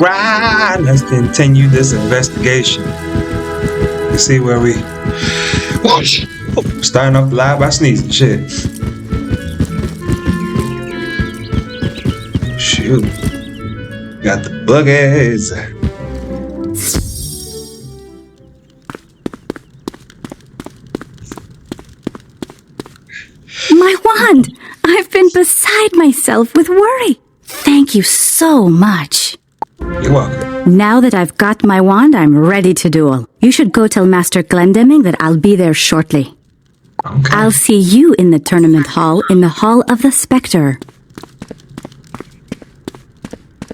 right, let's continue this investigation. Let's see where we. Whoosh! Oh, starting off live by sneezing. Shit. Shoot. Got the buggies. My wand! I've been beside myself with worry. Thank you so much. You're welcome. Now that I've got my wand, I'm ready to duel. You should go tell Master Glendemming that I'll be there shortly. Okay. I'll see you in the tournament hall, in the Hall of the Spectre.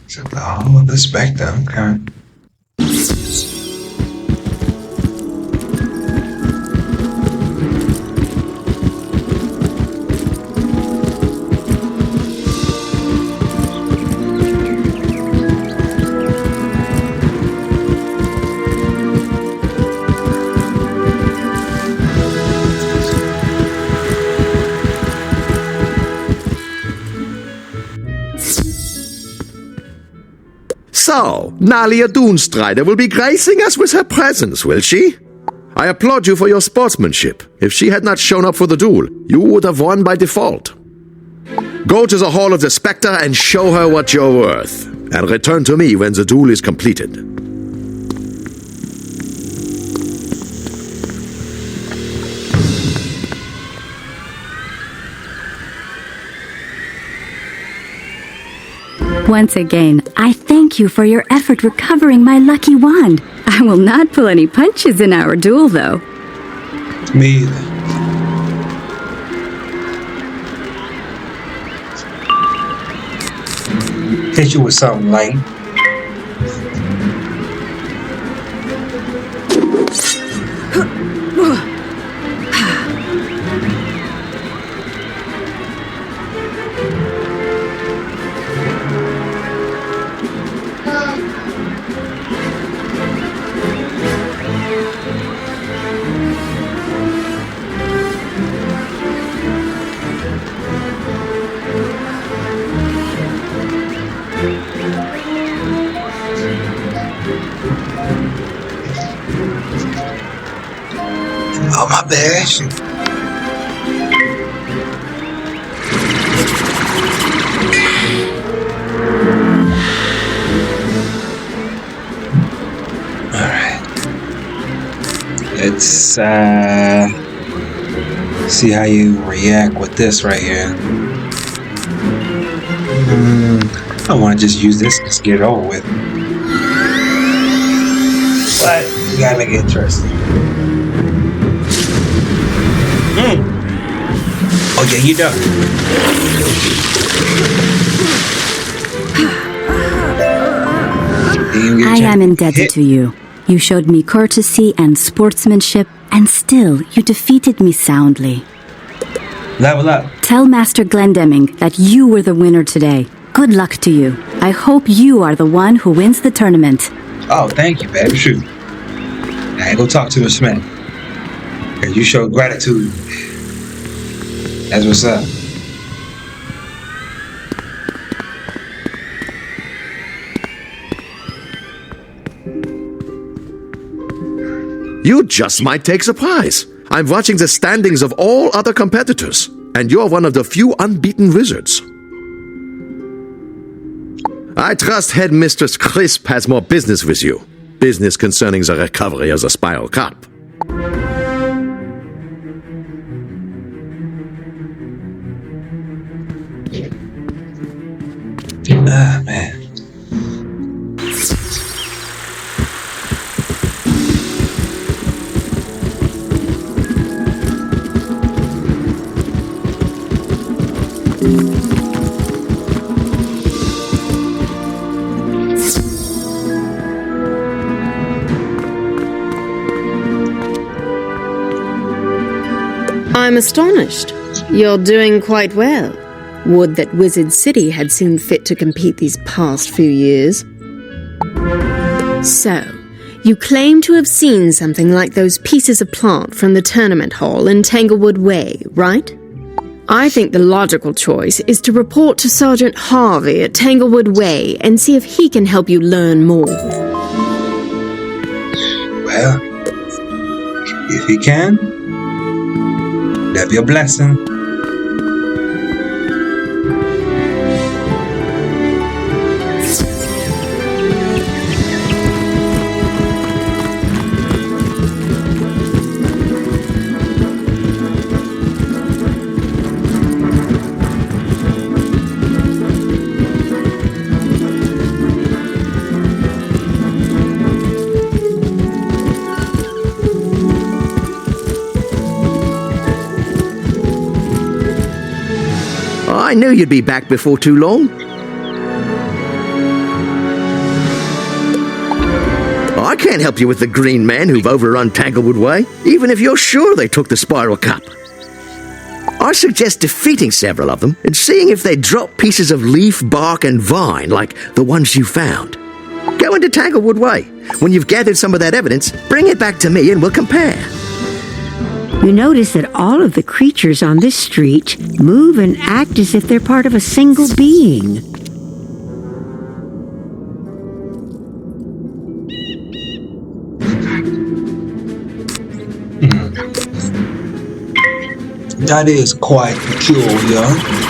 So the Hall of the Spectre, okay. So, Nalia Doonstrider will be gracing us with her presence, will she? I applaud you for your sportsmanship. If she had not shown up for the duel, you would have won by default. Go to the Hall of the Spectre and show her what you're worth, and return to me when the duel is completed. Once again, I thank you for your effort recovering my lucky wand. I will not pull any punches in our duel, though. Me either. Hit you with something light. Oh, my bad. Shoot. Alright. Let's see how you react with this right here. I want to just use this and just get it over with. But we gotta make it interesting. Oh yeah, you know. I am indebted to you. You showed me courtesy and sportsmanship, and still you defeated me soundly. Level up. Tell Master Glendemming that you were the winner today. Good luck to you. I hope you are the one who wins the tournament. Oh, thank you, baby. Shoot. Now go talk to Miss Smith. Cause you showed gratitude. That's what's up. You just might take the prize. I'm watching the standings of all other competitors, and you're one of the few unbeaten wizards. I trust Headmistress Crisp has more business with you. Business concerning the recovery of the Spiral Cup. Ah, man. I'm astonished. You're doing quite well. Would that Wizard City had seen fit to compete these past few years. So, you claim to have seen something like those pieces of plant from the tournament hall in Tanglewood Way, right? I think the logical choice is to report to Sergeant Harvey at Tanglewood Way and see if he can help you learn more. Well, if he can, that'd be a blessing. I knew you'd be back before too long. I can't help you with the green men who've overrun Tanglewood Way, even if you're sure they took the Spiral Cup. I suggest defeating several of them and seeing if they drop pieces of leaf, bark, and vine like the ones you found. Go into Tanglewood Way. When you've gathered some of that evidence, bring it back to me and we'll compare. You notice that all of the creatures on this street move and act as if they're part of a single being. That is quite peculiar.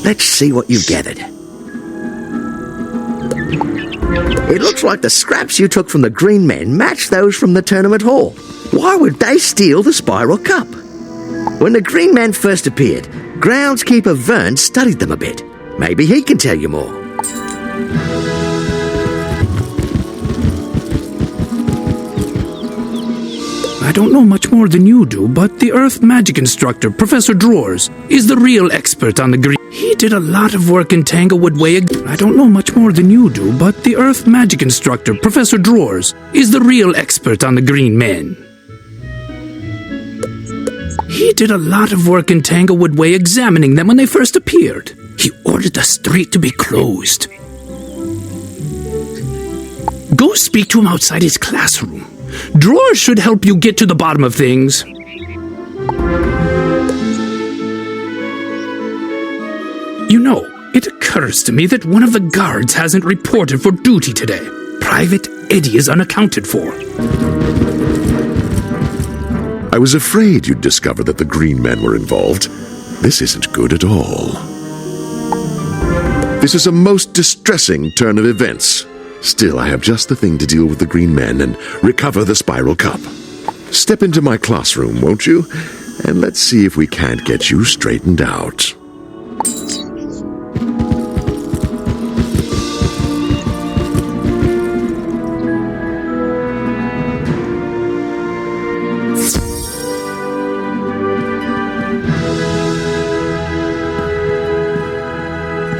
Let's see what you've gathered. It looks like the scraps you took from the Green Men match those from the tournament hall. Why would they steal the Spiral Cup? When the Green Men first appeared, groundskeeper Vern studied them a bit. Maybe he can tell you more. I don't know much more than you do, but the Earth magic instructor, Professor Drawers, is the real expert on the green. He did a lot of work in Tanglewood Way. I don't know much more than you do, but the Earth magic instructor, Professor Drawers, is the real expert on the Green Men. He did a lot of work in Tanglewood Way examining them when they first appeared. He ordered the street to be closed. Go speak to him outside his classroom. Drawers should help you get to the bottom of things. You know, it occurs to me that one of the guards hasn't reported for duty today. Private Eddie is unaccounted for. I was afraid you'd discover that the Green Men were involved. This isn't good at all. This is a most distressing turn of events. Still, I have just the thing to deal with the Green Men and recover the Spiral Cup. Step into my classroom, won't you? And let's see if we can't get you straightened out.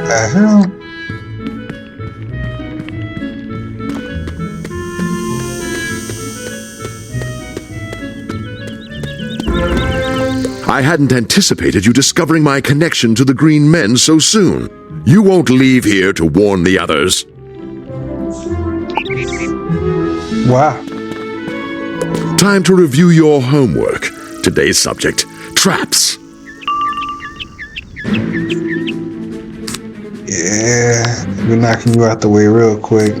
The hell? I hadn't anticipated you discovering my connection to the Green Men so soon. You won't leave here to warn the others. Wow. Time to review your homework. Today's subject, traps. Yeah, we're knocking you out the way real quick.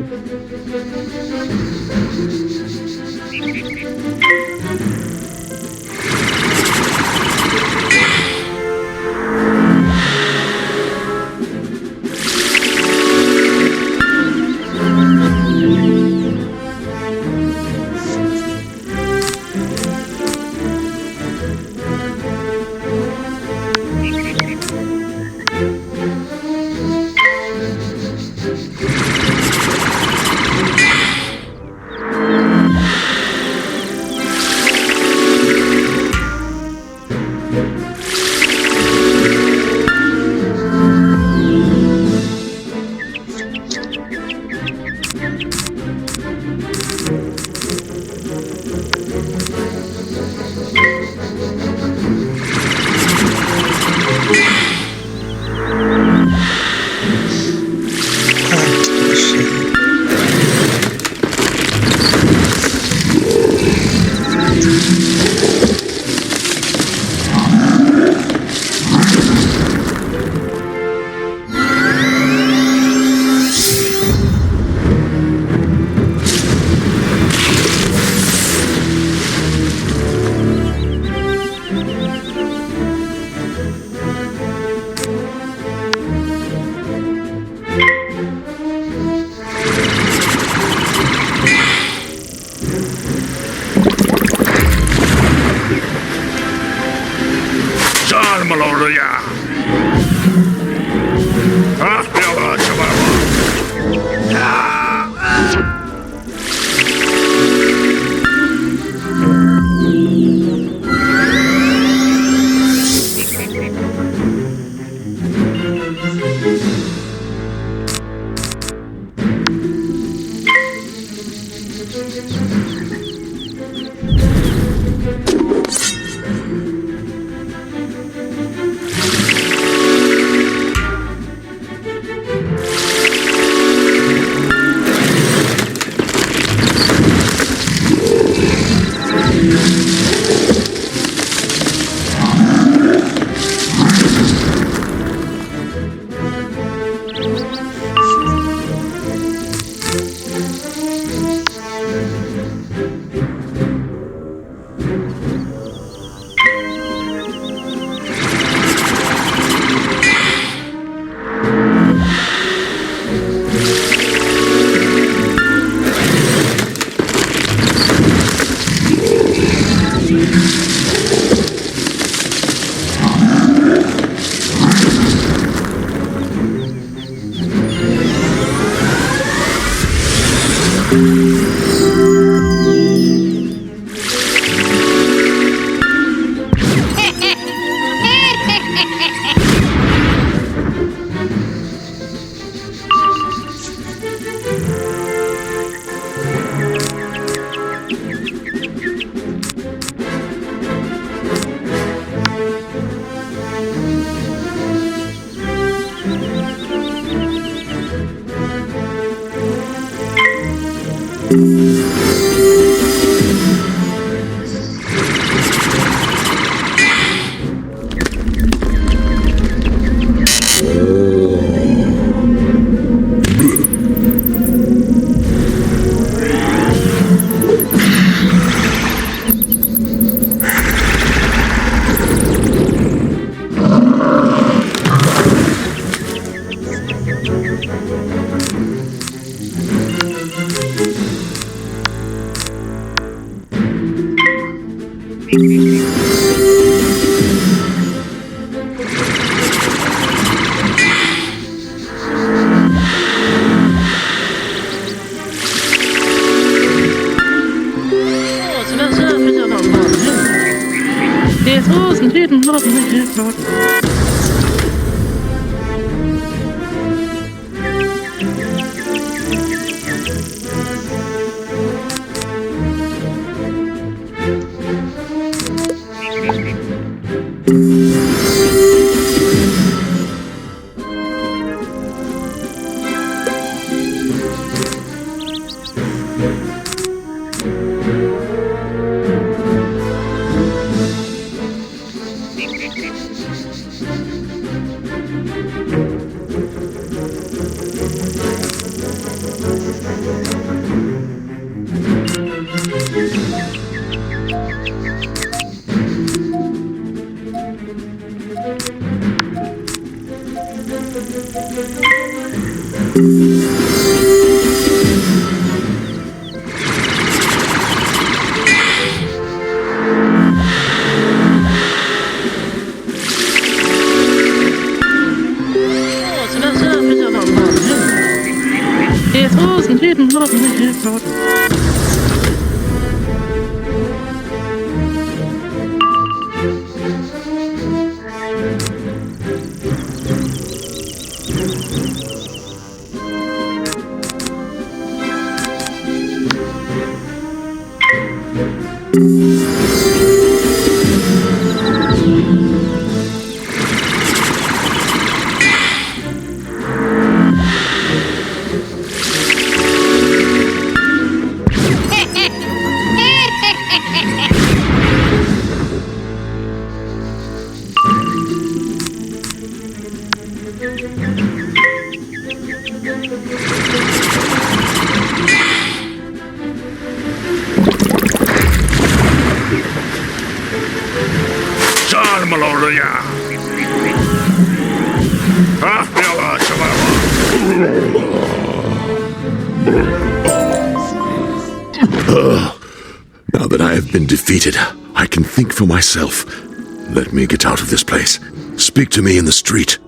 Now that I have been defeated, I can think for myself. Let me get out of this place. Speak to me in the street.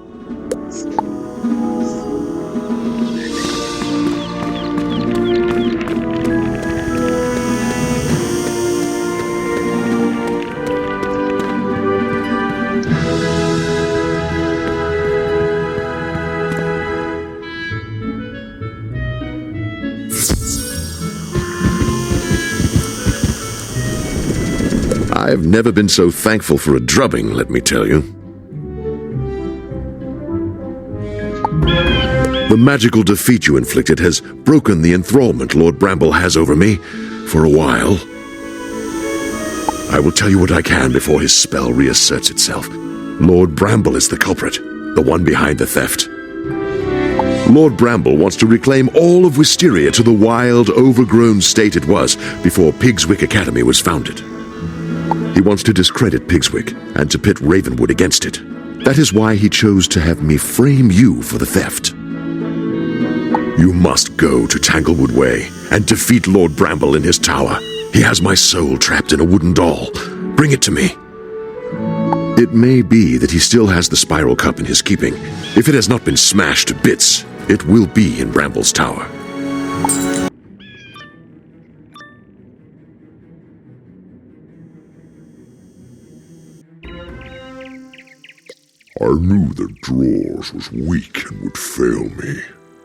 I've never been so thankful for a drubbing, let me tell you. The magical defeat you inflicted has broken the enthrallment Lord Bramble has over me for a while. I will tell you what I can before his spell reasserts itself. Lord Bramble is the culprit, the one behind the theft. Lord Bramble wants to reclaim all of Wisteria to the wild, overgrown state it was before Pigswick Academy was founded. He wants to discredit Pigswick and to pit Ravenwood against it. That is why he chose to have me frame you for the theft. You must go to Tanglewood Way and defeat Lord Bramble in his tower. He has my soul trapped in a wooden doll. Bring it to me. It may be that he still has the spiral cup in his keeping. If it has not been smashed to bits, it will be in Bramble's tower. I knew that Drawers was weak and would fail me,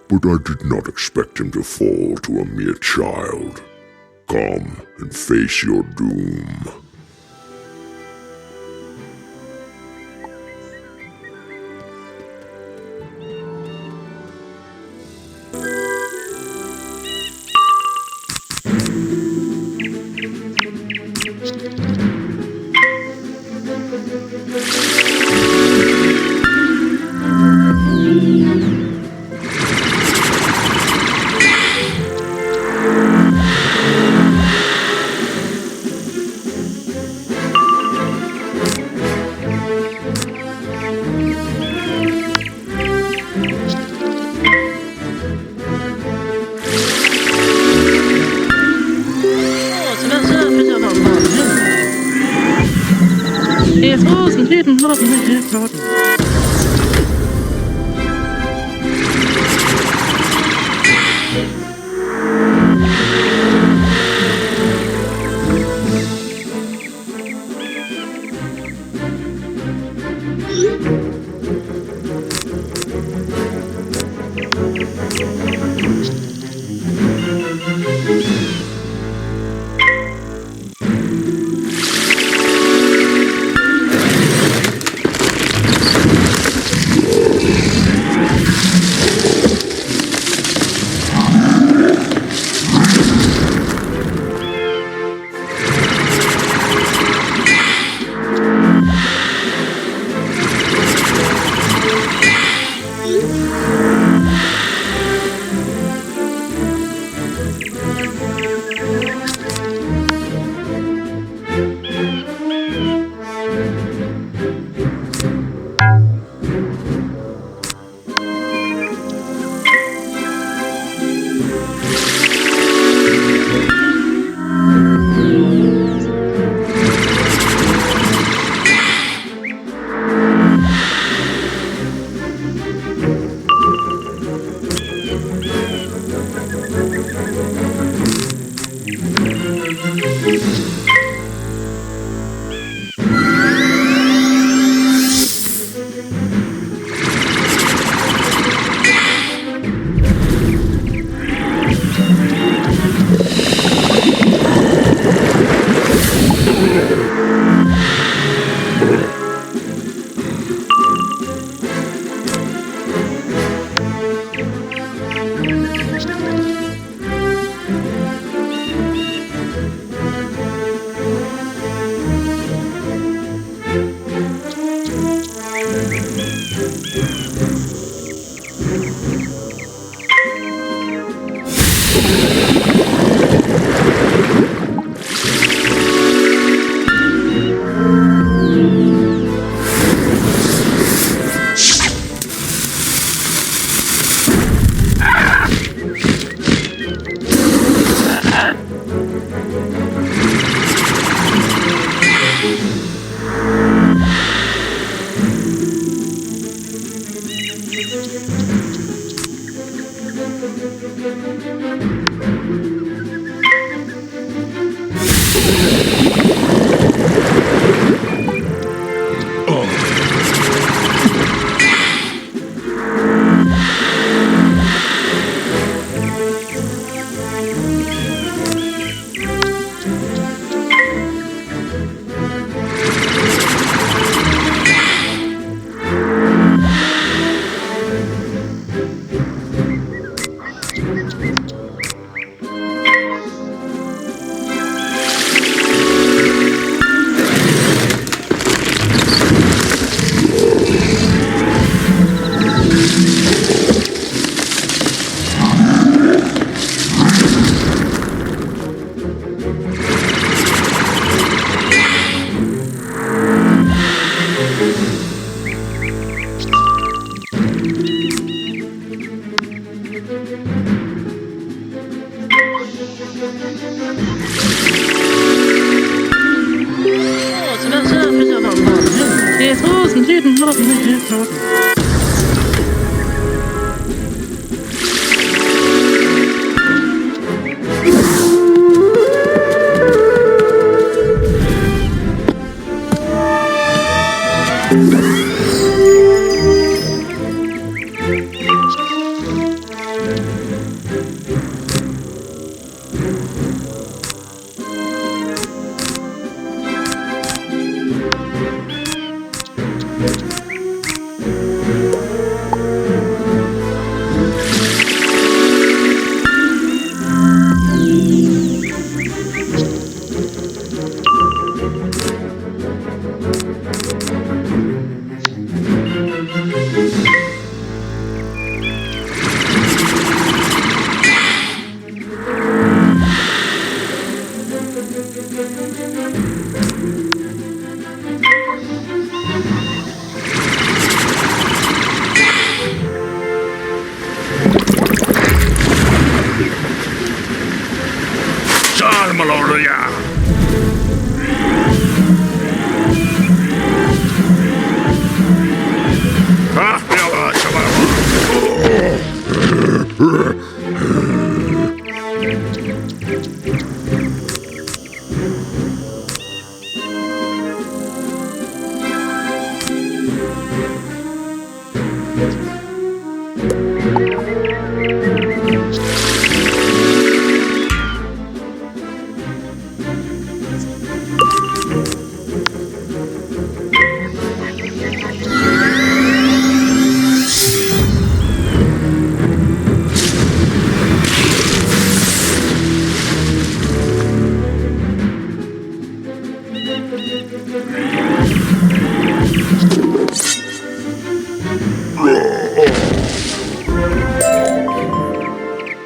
but I did not expect him to fall to a mere child. Come and face your doom.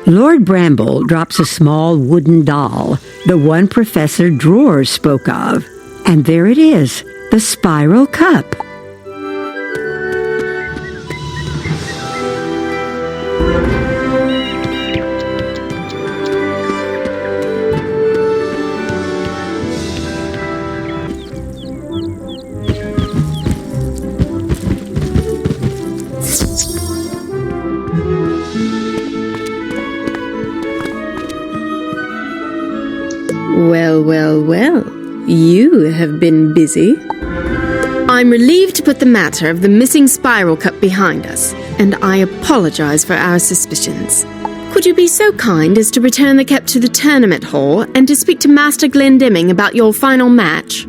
Lord Bramble drops a small wooden doll, the one Professor Drawers spoke of. And there it is, the spiral cup. Well, you have been busy. I'm relieved to put the matter of the missing spiral cup behind us, and I apologize for our suspicions. Could you be so kind as to return the cup to the tournament hall and to speak to Master Glendinning about your final match?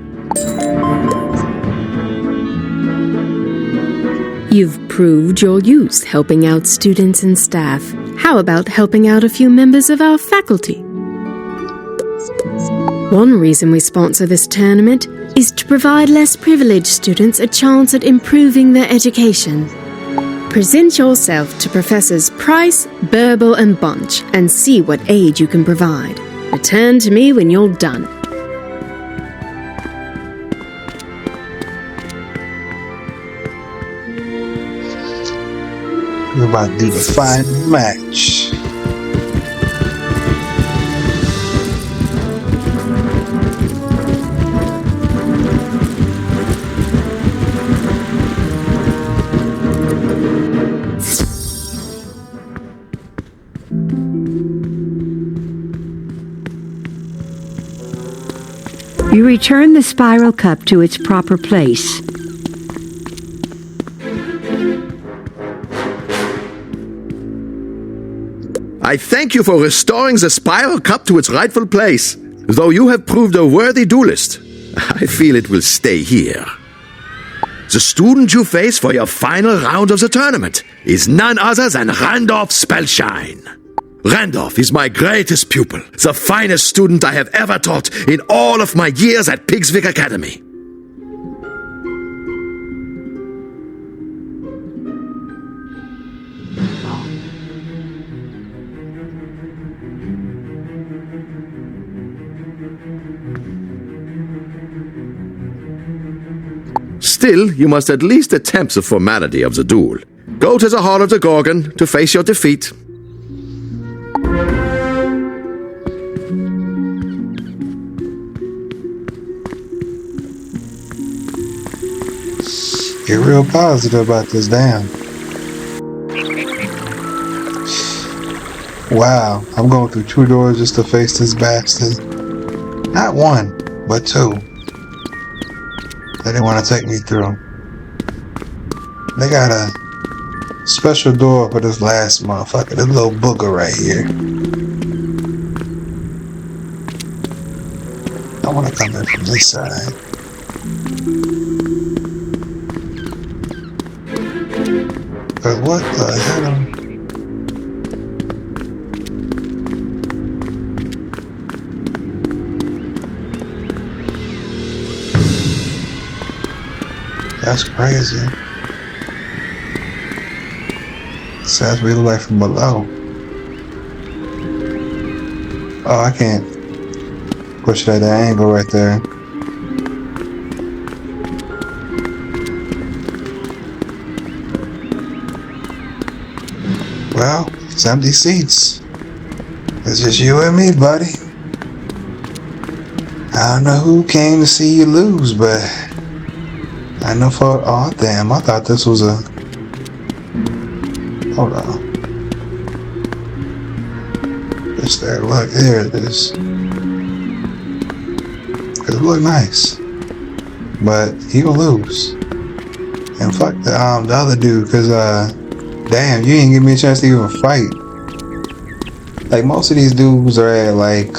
You've proved your use helping out students and staff. How about helping out a few members of our faculty? One reason we sponsor this tournament is to provide less privileged students a chance at improving their education. Present yourself to Professors Price, Burble, and Bunch and see what aid you can provide. Return to me when you're done. We're about to do the final match. You return the spiral cup to its proper place. I thank you for restoring the spiral cup to its rightful place. Though you have proved a worthy duelist, I feel it will stay here. The student you face for your final round of the tournament is none other than Randolph Spellshine. Randolph is my greatest pupil, the finest student I have ever taught in all of my years at Pigswick Academy. Still, you must at least attempt the formality of the duel. Go to the Hall of the Gorgon to face your defeat. Get real positive about this, damn. Wow, I'm going through 2 doors just to face this bastard. Not 1, but 2. That they want to take me through. They got a special door for this last motherfucker, this little booger right here. I want to come in from this side. But what the hell? That's crazy. Says we look like from below. Oh, I can't push that angle right there. Well, it's empty seats. It's just you and me, buddy. I don't know who came to see you lose, but I know for... Oh, damn, I thought this was a... Hold on. It's there, look, there it is. It look nice. But he gonna lose. And fuck the other dude, cause damn, you didn't give me a chance to even fight. Like, most of these dudes are at like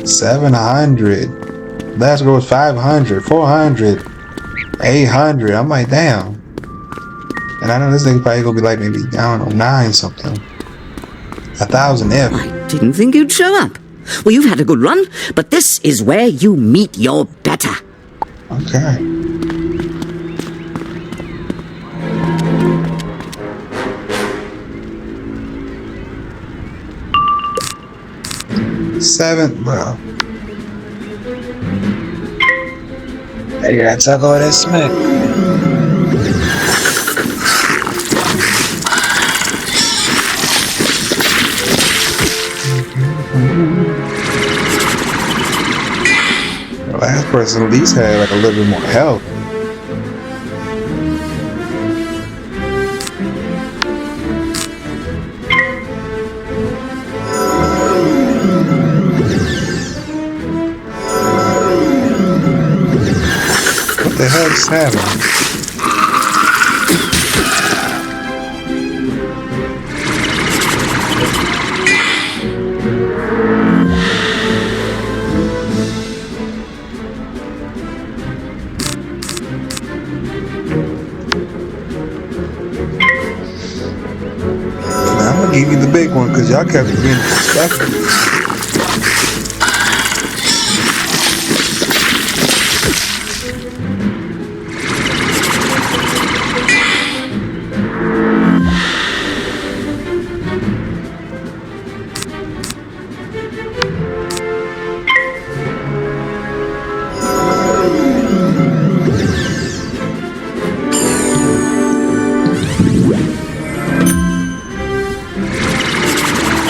700. Last girl was 500, 400, 800. I'm like, damn. And I know this thing probably gonna be like maybe, I don't know, 9 something. 1,000 if. I didn't think you'd show up. Well, you've had a good run, but this is where you meet your better. Okay. Seventh, bro. Hey, you gotta talk all that smack. The last person at least had like a little bit more health. What the hell is happening? I'm gonna give you the big one because y'all kept it being disrespectful.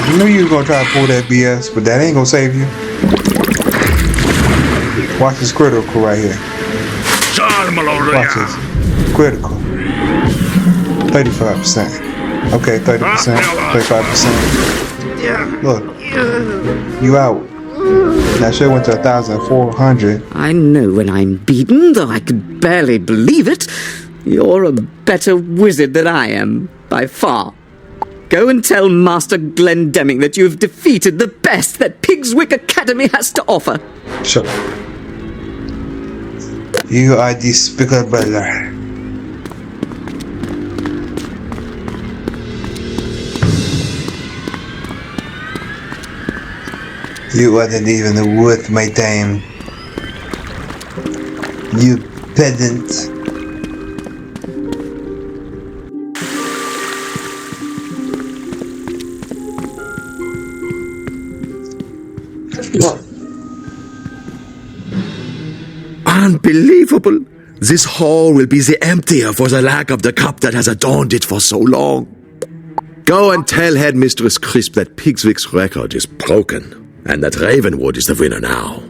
I knew you was gonna try to pull that BS, but that ain't gonna save you. Watch this critical right here. Watch this. Critical. 35%. Okay, 30%, 35%. Look, you out. That shit went to 1,400. I know when I'm beaten, though I could barely believe it. You're a better wizard than I am, by far. Go and tell Master Glendemming that you've defeated the best that Pigswick Academy has to offer. Shut up. You are despicable. You wasn't even worth my time. You pedant. Unbelievable! This hall will be the emptier for the lack of the cup that has adorned it for so long. Go and tell Headmistress Crisp that Pigswick's record is broken, and that Ravenwood is the winner now.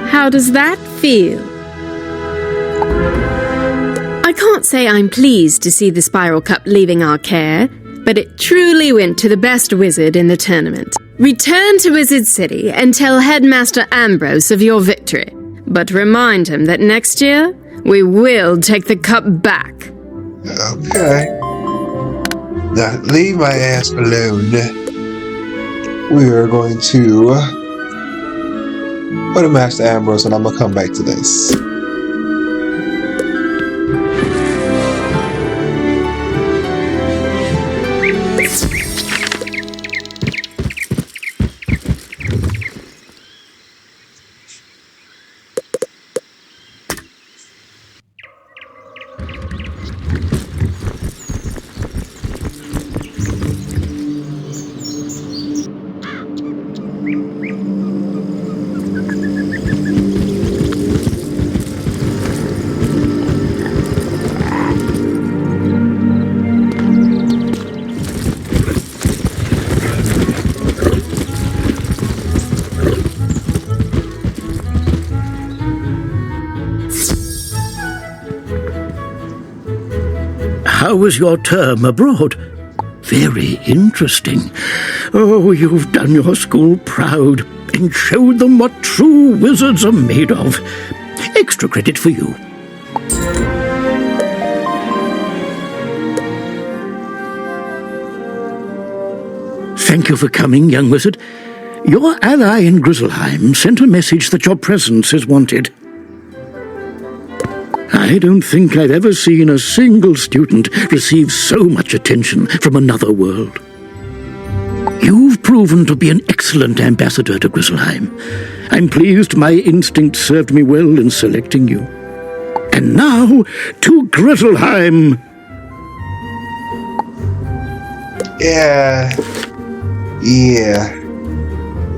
How does that feel? I can't say I'm pleased to see the Spiral Cup leaving our care, but it truly went to the best wizard in the tournament. Return to Wizard City and tell Headmaster Ambrose of your victory, but remind him that next year we will take the cup back. Okay. Now, leave my ass alone. We are going to go to Master Ambrose, and I'm going to come back to this. How was your term abroad? Very interesting. Oh, you've done your school proud. and showed them what true wizards are made of. Extra credit for you. Thank you for coming, young wizard. Your ally in Grizzleheim sent a message that your presence is wanted. I don't think I've ever seen a single student receive so much attention from another world. You've proven to be an excellent ambassador to Grizzleheim. I'm pleased my instinct served me well in selecting you. And now, to Grizzleheim! Yeah.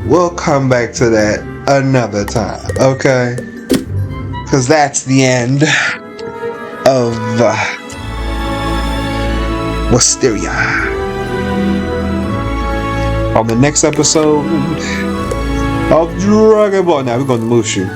We'll come back to that another time, okay? Because that's the end of Wisteria. On the next episode of Dragon Ball. Now we're going to Mushu.